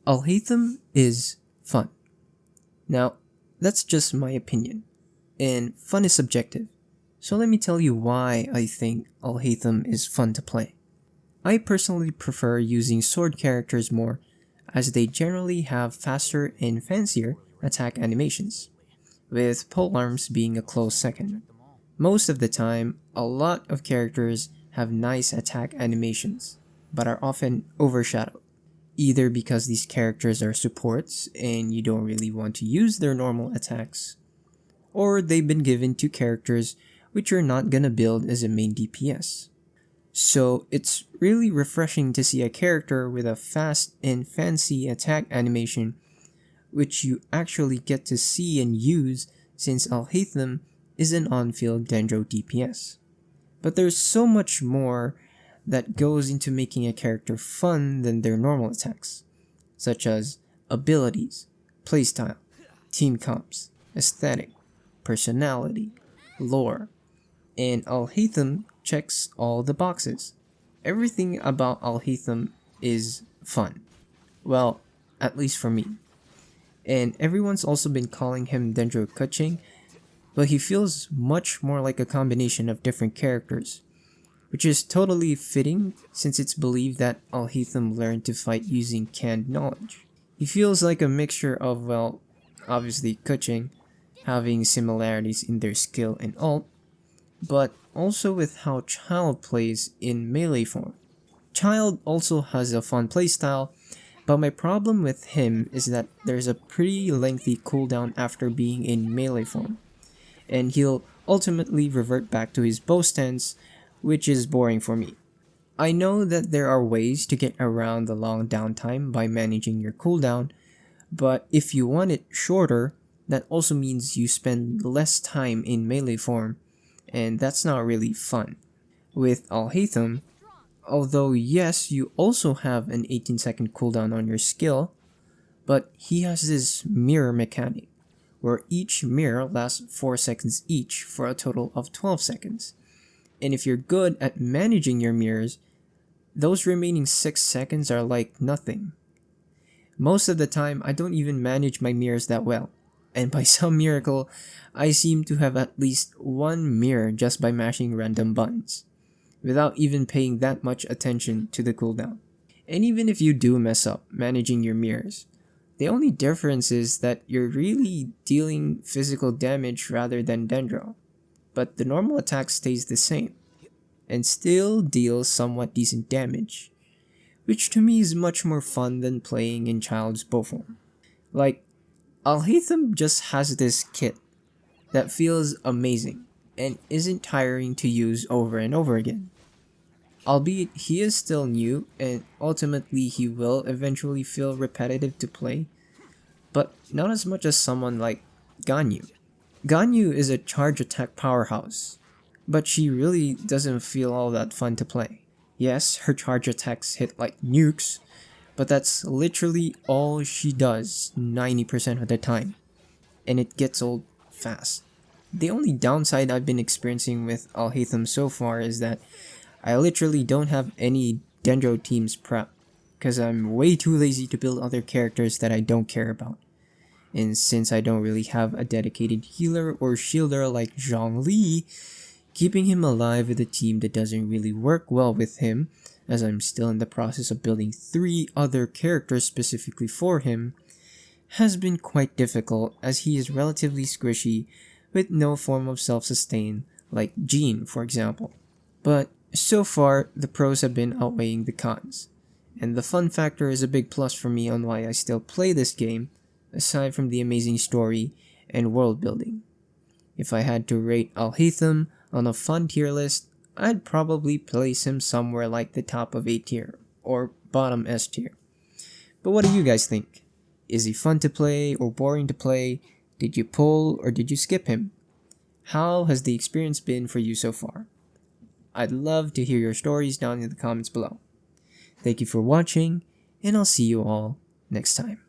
Alhaitham is fun. Now, that's just my opinion, and fun is subjective. So let me tell you why I think Alhaitham is fun to play. I personally prefer using sword characters more, as they generally have faster and fancier attack animations, with polearms being a close second. Most of the time, a lot of characters have nice attack animations, but are often overshadowed, either because these characters are supports and you don't really want to use their normal attacks, or they've been given to characters which you're not gonna build as a main DPS. So it's really refreshing to see a character with a fast and fancy attack animation which you actually get to see and use since Alhaitham is an on-field Dendro DPS. But there's so much more that goes into making a character fun than their normal attacks, such as abilities, playstyle, team comps, aesthetic, personality, lore, and Alhaitham checks all the boxes. Everything about Alhaitham is fun. Well, at least for me. And everyone's also been calling him Dendro Kuching, but he feels much more like a combination of different characters, which is totally fitting since it's believed that Alhaitham learned to fight using canned knowledge. He feels like a mixture of, well, obviously Kuching, having similarities in their skill and ult, but also with how Child plays in melee form. Child also has a fun playstyle, but my problem with him is that there's a pretty lengthy cooldown after being in melee form, and he'll ultimately revert back to his bow stance, which is boring for me. I know that there are ways to get around the long downtime by managing your cooldown, but if you want it shorter, that also means you spend less time in melee form, and that's not really fun. With Alhaitham, although yes, you also have an 18-second cooldown on your skill, but he has this mirror mechanic, where each mirror lasts 4 seconds each for a total of 12 seconds. And if you're good at managing your mirrors, those remaining 6 seconds are like nothing. Most of the time, I don't even manage my mirrors that well, and by some miracle, I seem to have at least one mirror just by mashing random buttons, without even paying that much attention to the cooldown. And even if you do mess up managing your mirrors, the only difference is that you're really dealing physical damage rather than Dendro, but the normal attack stays the same, and still deals somewhat decent damage, which to me is much more fun than playing in Child's bow form. Like, Alhaitham just has this kit that feels amazing and isn't tiring to use over and over again. Albeit he is still new and ultimately he will eventually feel repetitive to play, but not as much as someone like Ganyu. Ganyu is a charge attack powerhouse, but she really doesn't feel all that fun to play. Yes, her charge attacks hit like nukes, but that's literally all she does 90% of the time, and it gets old fast. The only downside I've been experiencing with Alhaitham so far is that I literally don't have any Dendro teams prep, because I'm way too lazy to build other characters that I don't care about. And since I don't really have a dedicated healer or shielder like Zhongli, keeping him alive with a team that doesn't really work well with him, as I'm still in the process of building 3 other characters specifically for him, has been quite difficult as he is relatively squishy with no form of self-sustain like Jean, for example. But so far, the pros have been outweighing the cons, and the fun factor is a big plus for me on why I still play this game, aside from the amazing story and world building. If I had to rate Alhaitham on a fun tier list, I'd probably place him somewhere like the top of A tier, or bottom S tier. But what do you guys think? Is he fun to play or boring to play? Did you pull or did you skip him? How has the experience been for you so far? I'd love to hear your stories down in the comments below. Thank you for watching, and I'll see you all next time.